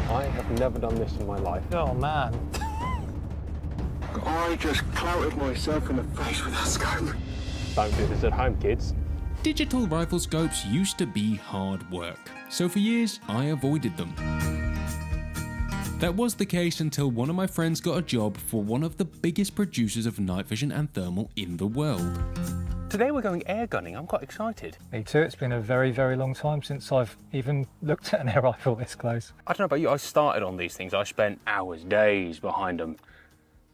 I have never done this in my life. Oh man. I just clouted myself in the face with that scope. Don't do this at home, kids. Digital rifle scopes used to be hard work, so for years I avoided them. That was the case until one of my friends got a job for one of the biggest producers of night vision and thermal in the world. Today we're going air gunning. I'm quite excited. Me too. It's been a very, very long time since I've even looked at an air rifle this close. I don't know about you, I started on these things. I spent hours, days behind them.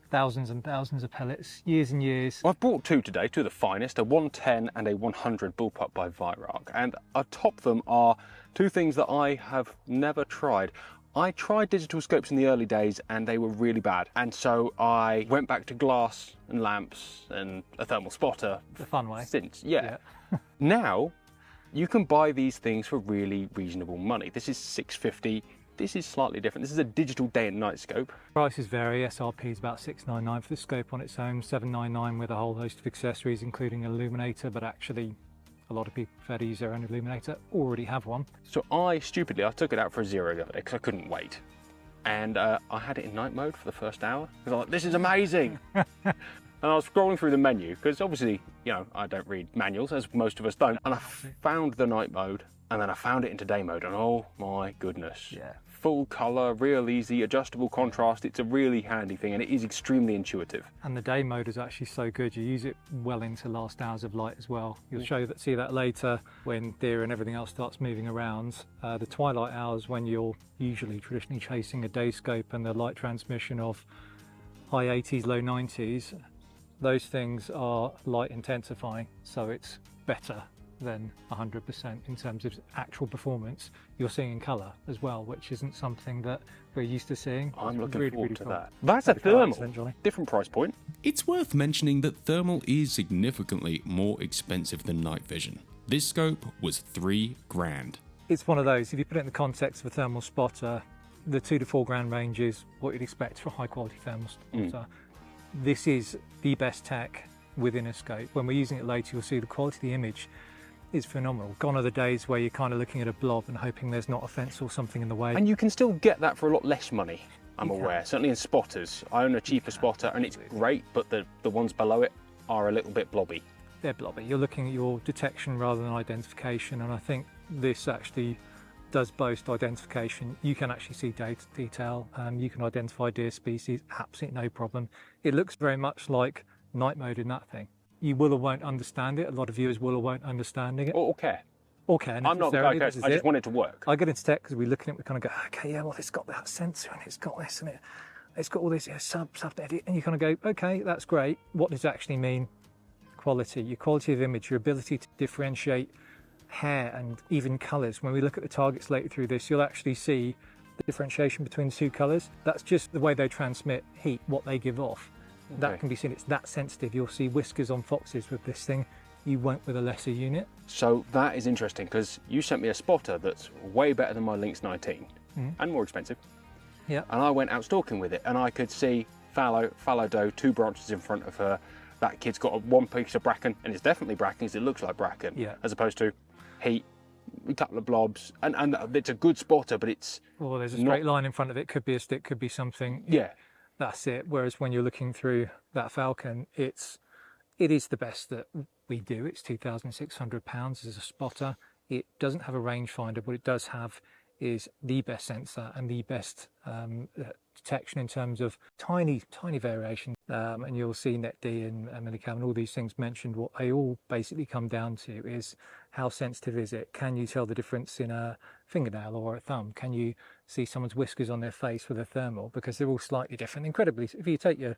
Thousands and thousands of pellets, years and years. I've brought two today, two of the finest, a 110 and a 100 bullpup by Virock. And atop them are two things that I have never tried. I tried digital scopes in the early days and they were really bad. And so I went back to glass and lamps and a thermal spotter. The fun way. Since, yeah. Now, you can buy these things for really reasonable money. This is $650. This is slightly different. This is a digital day and night scope. Prices vary. SRP is about $699 for the scope on its own, $799 with a whole host of accessories, including an illuminator, but actually a lot of people prefer to use their own illuminator, already have one. So I took it out for a zero the other day because I couldn't wait. And I had it in night mode for the first hour because I was like, this is amazing. And I was scrolling through the menu because obviously, you know, I don't read manuals, as most of us don't. And I found the night mode and then I found it into day mode and oh my goodness. Yeah. Full colour, real easy, adjustable contrast. It's a really handy thing and it is extremely intuitive. And the day mode is actually so good. You use it well into last hours of light as well. You'll see that later when deer and everything else starts moving around. The twilight hours when you're usually traditionally chasing a day scope and the light transmission of high 80s, low 90s, those things are light intensifying. So it's better than 100% in terms of actual performance. You're seeing in colour as well, which isn't something that we're used to seeing. I'm looking forward to cool. that. That's a thermal, different price point. It's worth mentioning that thermal is significantly more expensive than night vision. This scope was $3 grand. It's one of those, if you put it in the context of a thermal spotter, the $2 to $4 grand range is what you'd expect for a high quality thermal spotter. This is the best tech within a scope. When we're using it later, you'll see the quality of the image is phenomenal. Gone are the days where you're kind of looking at a blob and hoping there's not a fence or something in the way. And you can still get that for a lot less money, I'm aware. Certainly in spotters. I own a cheaper spotter and it's great, but the ones below it are a little bit blobby. They're blobby. You're looking at your detection rather than identification, and I think this actually does boast identification. You can actually see detail, you can identify deer species, absolutely no problem. It looks very much like night mode in that thing. You will or won't understand it. A lot of viewers will or won't understanding it. Or care. Or care. I'm not the guy who cares. I just want it to work. I get into tech because we look at it, we kind of go, okay, yeah, well, it's got that sensor and it's got this and it's got all this sub edit, and you kind of go, okay, that's great. What does it actually mean? Quality, your quality of image, your ability to differentiate hair and even colours. When we look at the targets later through this, you'll actually see the differentiation between the two colours. That's just the way they transmit heat, what they give off. That can be seen. It's that sensitive. You'll see whiskers on foxes with this thing. You won't with a lesser unit. So that is interesting because you sent me a spotter that's way better than my Lynx 19 and more expensive. Yeah. And I went out stalking with it and I could see fallow doe, 2 branches in front of her. That kid's got one piece of bracken, and it's definitely bracken because it looks like bracken, as opposed to heat, a couple of blobs, and it's a good spotter, but it's well, there's a straight line in front of it. Could be a stick, could be something. Yeah. That's it. Whereas when you're looking through that Falcon, it is the best that we do. It's £2,600 as a spotter. It doesn't have a rangefinder. What it does have is the best sensor and the best detection in terms of tiny variation. And you'll see NetD and Minicam and all these things mentioned. What they all basically come down to is how sensitive is it? Can you tell the difference in a fingernail or a thumb? Can you see someone's whiskers on their face with a thermal? Because they're all slightly different. Incredibly, if you take your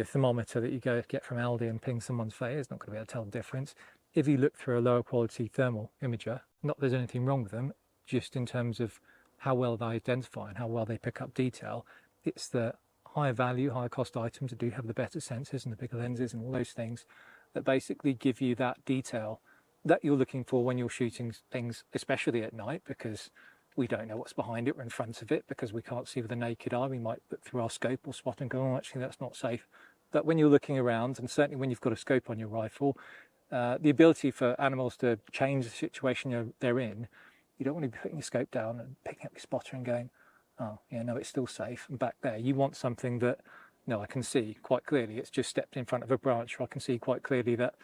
thermometer that you get from Aldi and ping someone's face, it's not going to be able to tell the difference. If you look through a lower quality thermal imager, not that there's anything wrong with them, just in terms of how well they identify and how well they pick up detail, it's the higher value, higher cost items that do have the better sensors and the bigger lenses and all those things that basically give you that detail that you're looking for when you're shooting things, especially at night, because we don't know what's behind it or in front of it because we can't see with the naked eye. We might look through our scope or spot and go, oh, actually that's not safe. But when you're looking around, and certainly when you've got a scope on your rifle, the ability for animals to change the situation they're in, you don't want to be putting your scope down and picking up your spotter and going, oh yeah, no, it's still safe. And back there, you want something that, no, I can see quite clearly. It's just stepped in front of a branch. I can see quite clearly that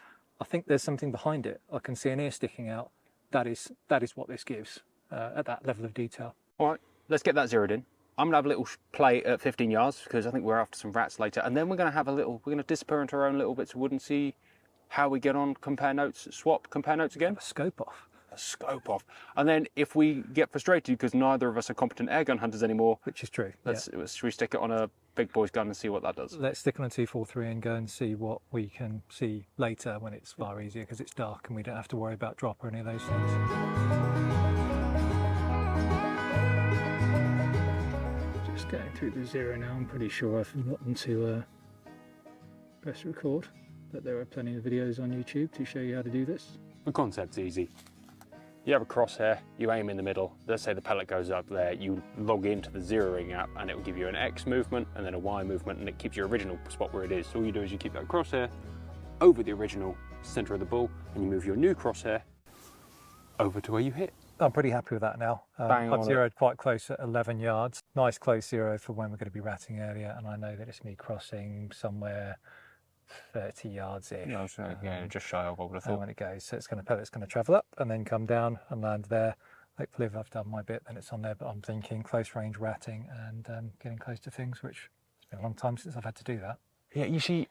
I think there's something behind it. I can see an ear sticking out. That is what this gives at that level of detail. All right, let's get that zeroed in. I'm gonna have a little play at 15 yards because I think we're after some rats later, and then we're gonna have we're gonna disappear into our own little bits of wood and see how we get on. Compare notes, compare notes again. Have a scope off. A scope off, and then if we get frustrated because neither of us are competent airgun hunters anymore, Which is true. should we stick it on a big boy's gun and see what that does? Let's stick on a 243 and go and see what we can see later when it's far easier because it's dark and we don't have to worry about drop or any of those things. Just getting through the zero now. I'm pretty sure I've forgotten to press record, but there are plenty of videos on YouTube to show you how to do this. The concept's easy. You have a crosshair, you aim in the middle, let's say the pellet goes up there, you log into the zeroing app and it will give you an X movement and then a Y movement, and it keeps your original spot where it is. So all you do is you keep that crosshair over the original centre of the ball and you move your new crosshair over to where you hit. I'm pretty happy with that now. I've zeroed quite close at 11 yards. Nice close zero for when we're going to be ratting earlier, and I know that it's me crossing somewhere 30 yards-ish. No, so, yeah, just shy of what I would have thought. When it goes, so pellet's going to travel up and then come down and land there. Hopefully if I've done my bit then it's on there, but I'm thinking close range ratting and getting close to things, which it's been a long time since I've had to do that. Yeah, you see,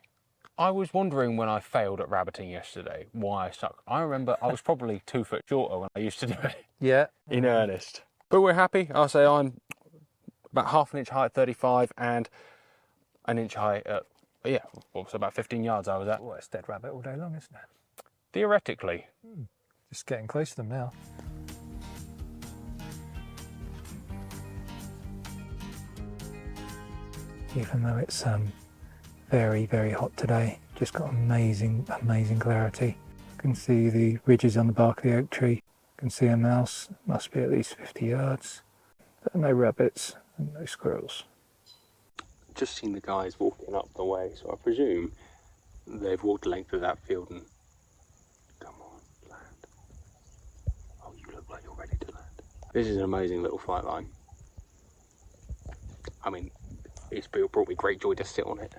I was wondering when I failed at rabbiting yesterday why I stuck. I remember I was probably 2 foot shorter when I used to do it. Yeah. In earnest. But we're happy. I'll say I'm about half an inch high at 35 and an inch high at, yeah, well, so about 15 yards I was at. Well, it's dead rabbit all day long, isn't it? Theoretically. Just getting close to them now. Even though it's very, very hot today, just got amazing, amazing clarity. You can see the ridges on the bark of the oak tree. You can see a mouse, must be at least 50 yards. But no rabbits and no squirrels. Just seen the guys walking up the way, so I presume they've walked the length of that field and come on, land. Oh, you look like you're ready to land. This is an amazing little flight line. I mean, it's brought me great joy to sit on it.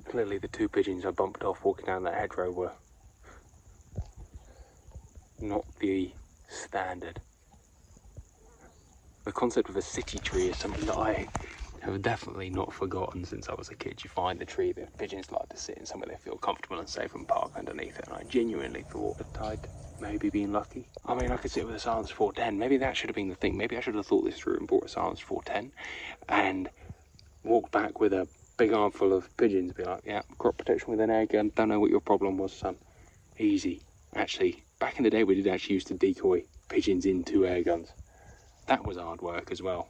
Clearly the 2 pigeons I bumped off walking down that hedgerow were not the standard. The concept of a city tree is something that I have definitely not forgotten since I was a kid. You find the tree, the pigeons like to sit in somewhere they feel comfortable and safe and park underneath it, and I genuinely thought that I'd maybe been lucky. I mean, I could sit with a silenced 410. Maybe that should have been the thing. Maybe I should have thought this through and bought a silenced 410 and walked back with a big armful of pigeons, be like, yeah, crop protection with an air gun, don't know what your problem was, son. Easy. Actually, back in the day we did actually used to decoy pigeons into air guns. That was hard work as well.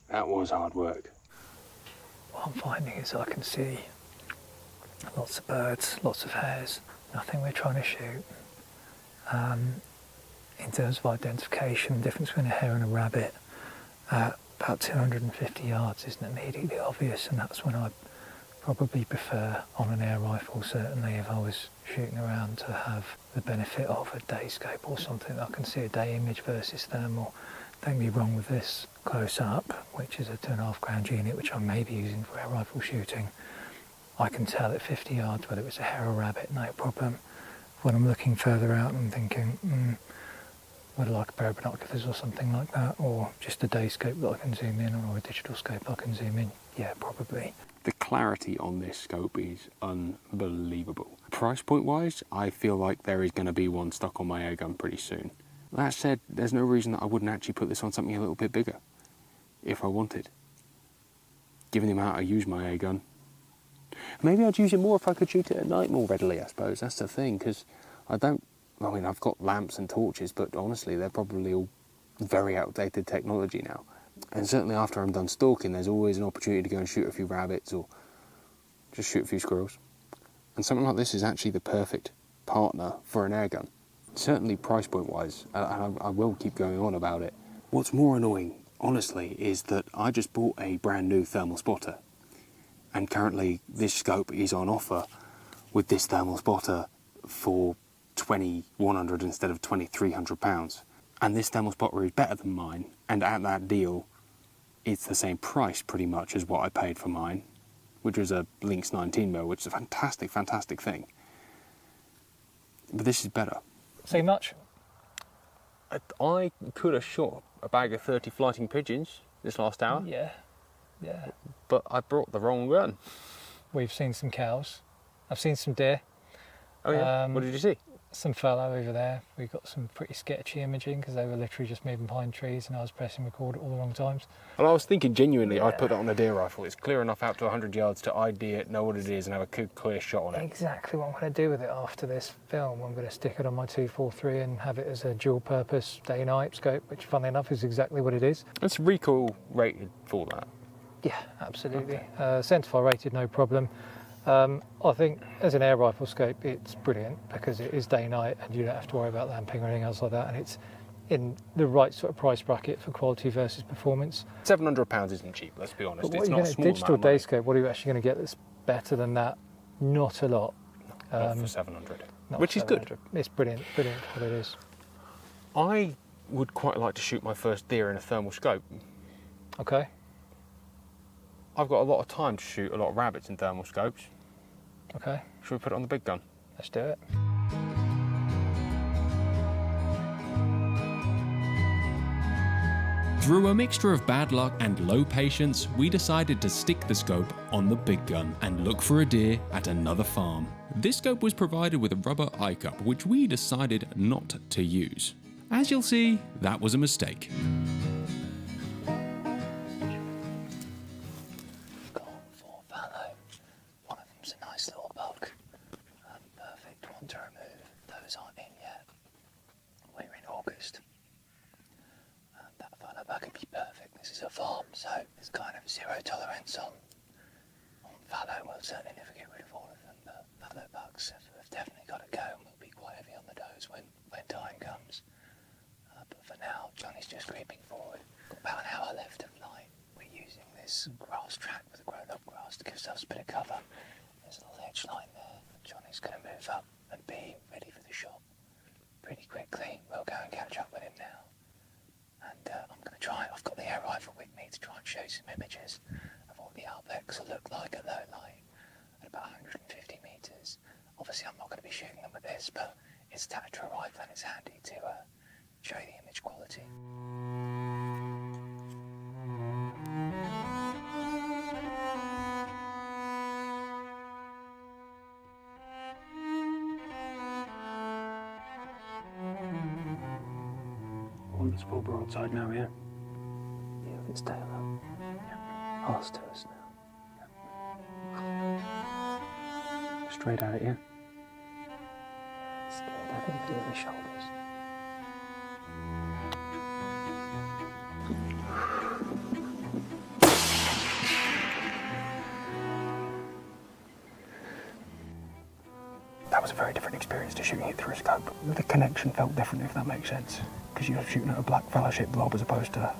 That was hard work. What I'm finding is I can see lots of birds, lots of hares, nothing we're trying to shoot. In terms of identification, the difference between a hare and a rabbit, about 250 yards isn't immediately obvious, and that's when I probably prefer on an air rifle, certainly if I was shooting around, to have the benefit of a day scope or something. I can see a day image versus thermal. Don't be wrong with this close up, which is a 2.5 grand unit, which I may be using for air rifle shooting. I can tell at 50 yards whether it's a hare or rabbit, no problem. When I'm looking further out, I'm thinking, would I like a pair of binoculars or something like that, or just a day scope that I can zoom in, or a digital scope I can zoom in? Yeah, probably. The clarity on this scope is unbelievable. Price point wise, I feel like there is going to be one stuck on my air gun pretty soon. That said, there's no reason that I wouldn't actually put this on something a little bit bigger, if I wanted. Given the amount I use my air gun. Maybe I'd use it more if I could shoot it at night more readily, I suppose. That's the thing, because I've got lamps and torches, but honestly, they're probably all very outdated technology now. And certainly after I'm done stalking, there's always an opportunity to go and shoot a few rabbits or just shoot a few squirrels. And something like this is actually the perfect partner for an air gun. Certainly price point wise, and I will keep going on about it. What's more annoying, honestly, is that I just bought a brand new thermal spotter, and currently this scope is on offer with this thermal spotter for £2,100 instead of £2,300. And this thermal spotter is better than mine, And at that deal, it's the same price pretty much as what I paid for mine, which was a Lynx 19mm, which is a fantastic, fantastic thing. But this is better. See much? I could have shot a bag of 30 flighting pigeons this last hour. Yeah, yeah. But I brought the wrong gun. We've seen some cows. I've seen some deer. Oh yeah, what did you see? Some fallow over there. We got some pretty sketchy imaging because they were literally just moving behind trees and I was pressing record at all the wrong times. Well, I was thinking genuinely I'd put that on a deer rifle. It's clear enough out to 100 yards to ID it, know what it is, and have a good, clear shot on it. Exactly what I'm going to do with it after this film. I'm going to stick it on my 243 and have it as a dual purpose day-night scope, which funnily enough is exactly what it is. It's recoil rated for that. Yeah, absolutely. Centerfire rated, no problem. I think as an air rifle scope it's brilliant because it is day-night and you don't have to worry about lamping or anything else like that, and it's in the right sort of price bracket for quality versus performance. £700 isn't cheap, let's be honest. But It's not a small digital amount of money. day scope, what are you actually going to get that's better than that? Not a lot. Not for 700, Not which is good. 700. It's brilliant for what it is. I would quite like to shoot my first deer in a thermal scope. Okay. I've got a lot of time to shoot a lot of rabbits in thermal scopes. Okay. Should we put it on the big gun? Let's do it. Through a mixture of bad luck and low patience, we decided to stick the scope on the big gun and look for a deer at another farm. This scope was provided with a rubber eye cup, which we decided not to use. As you'll see, that was a mistake. So it's kind of zero tolerance on fallow. We'll certainly never get rid of all of them, but fallow bucks have definitely got to go and we'll be quite heavy on the does when time comes. But for now, Johnny's just creeping forward. Got about an hour left of light. We're using this grass track with the grown up grass to give ourselves a bit of cover. There's a little hedge line there. Johnny's going to move up and be ready for the shot pretty quickly. We'll go and catch up with him now. And I'm going to try, I've got the air rifle with me to try and show some images of what the Alpex will look like at low light at about 150 metres. Obviously I'm not going to be shooting them with this, but it's attached to a rifle and it's handy to show you the image quality. It's full broadside now, yeah? Yeah, with its tail up. Yeah. Arse to us now. Straight at it, yeah? Straight at it with the shoulders. That was a very different experience to shooting it through a scope. The connection felt different, if that makes sense. Because you're shooting at a black fellowship blob as opposed to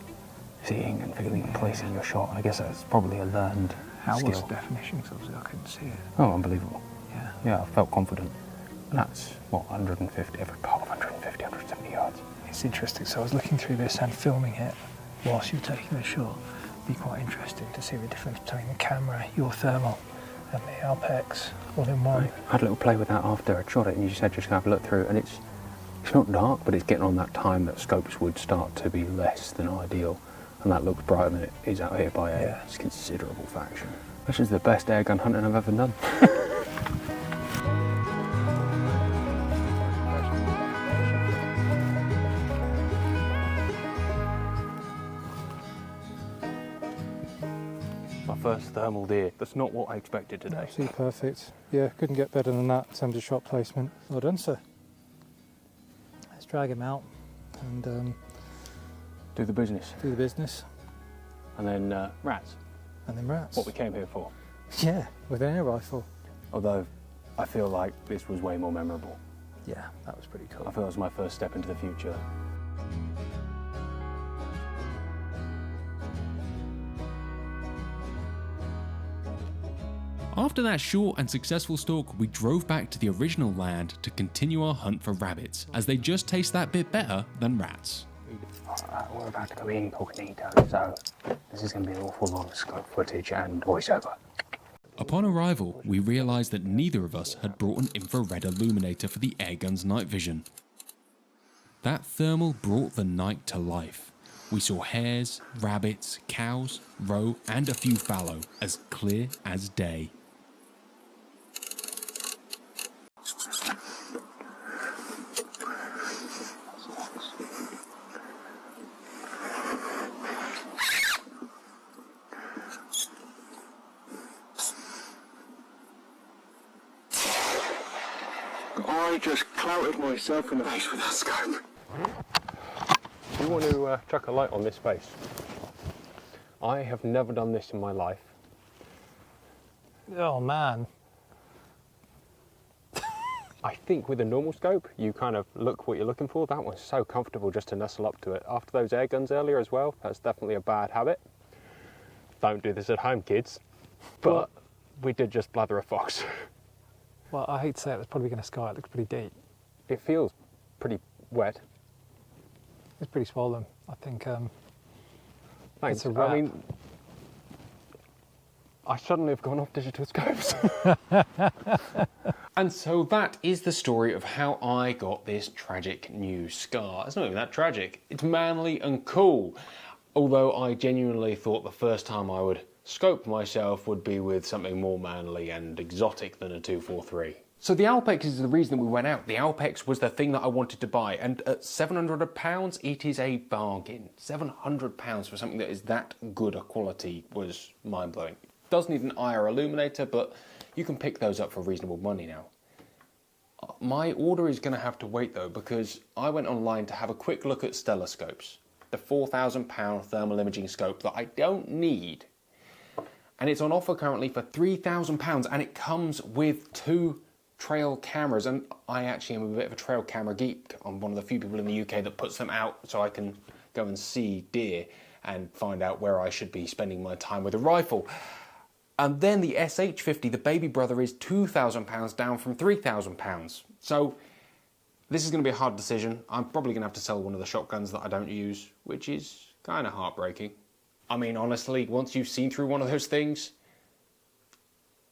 seeing and feeling and placing your shot. And I guess that's probably a learned How skill. was the definition? Because obviously I couldn't see it. Oh, unbelievable. Yeah. Yeah, I felt confident. And that's, what, 150, every part of 150, 170 yards. It's interesting. So I was looking through this and filming it whilst you were taking the shot. It'd be quite interesting to see the difference between the camera, your thermal, and the Alpex all in one. I had a little play with that after I shot it, and you said just have a look through, and it's not dark, but it's getting on that time that scopes would start to be less than ideal, and that looks brighter than it is out here by a considerable fraction. This is the best airgun hunting I've ever done. My first thermal deer. That's not what I expected today. Absolutely perfect. Yeah, couldn't get better than that in terms of shot placement. Well done, sir. Let's drag him out and Do the business. do the business. And then rats. And then rats. What we came here for. Yeah, with an air rifle. Although, I feel like this was way more memorable. Yeah, that was pretty cool. I feel it was my first step into the future. After that short and successful stalk, we drove back to the original land to continue our hunt for rabbits, as they just taste that bit better than rats. we're about to go incognito, so this is going to be an awful lot of scope footage and voiceover. Upon arrival, we realised that neither of us had brought an infrared illuminator for the airgun's night vision. That thermal brought the night to life. We saw hares, rabbits, cows, roe and a few fallow, as clear as day. I just clouted myself in the face with that scope. Do you want to chuck a light on this space? I have never done this in my life. Oh man. I think with a normal scope, you kind of look what you're looking for. That one's so comfortable just to nestle up to it. After those air guns earlier as well, that's definitely a bad habit. Don't do this at home, kids. But we did just blather a fox. Well, I hate to say it, it's probably going to sky. It looks pretty deep. It feels pretty wet. It's pretty swollen. I think Thanks. it's a wrap. I mean, I suddenly have gone off digital scopes. And so that is the story of how I got this tragic new scar. It's not even that tragic. It's manly and cool. Although I genuinely thought the first time I would scope myself would be with something more manly and exotic than a 243. So the Alpex is the reason we went out. The Alpex was the thing that I wanted to buy, and at £700 it is a bargain. £700 for something that is that good a quality was mind-blowing. It does need an IR illuminator, but you can pick those up for reasonable money now. My order is going to have to wait though, because I went online to have a quick look at Stellascopes, the £4,000 thermal imaging scope that I don't need. And it's on offer currently for £3,000, and it comes with 2 trail cameras, and I actually am a bit of a trail camera geek. I'm one of the few people in the UK that puts them out so I can go and see deer and find out where I should be spending my time with a rifle. And then the SH50, the baby brother, is £2,000 down from £3,000. So this is going to be a hard decision. I'm probably going to have to sell one of the shotguns that I don't use, which is kind of heartbreaking. I mean, honestly, once you've seen through one of those things,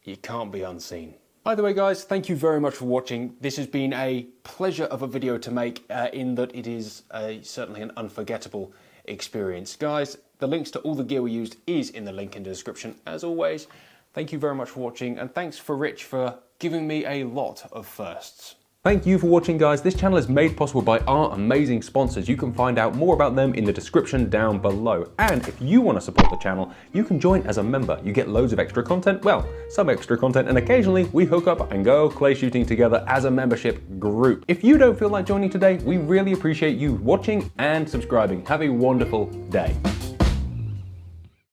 you can't be unseen. Either way, guys, thank you very much for watching. This has been a pleasure of a video to make, in that it is certainly an unforgettable experience. Guys, the links to all the gear we used is in the link in the description, as always. Thank you very much for watching, and thanks for Rich for giving me a lot of firsts. Thank you for watching, guys. This channel is made possible by our amazing sponsors. You can find out more about them in the description down below. And if you want to support the channel, you can join as a member. You get loads of extra content, well, some extra content, and occasionally we hook up and go clay shooting together as a membership group. If you don't feel like joining today, we really appreciate you watching and subscribing. Have a wonderful day.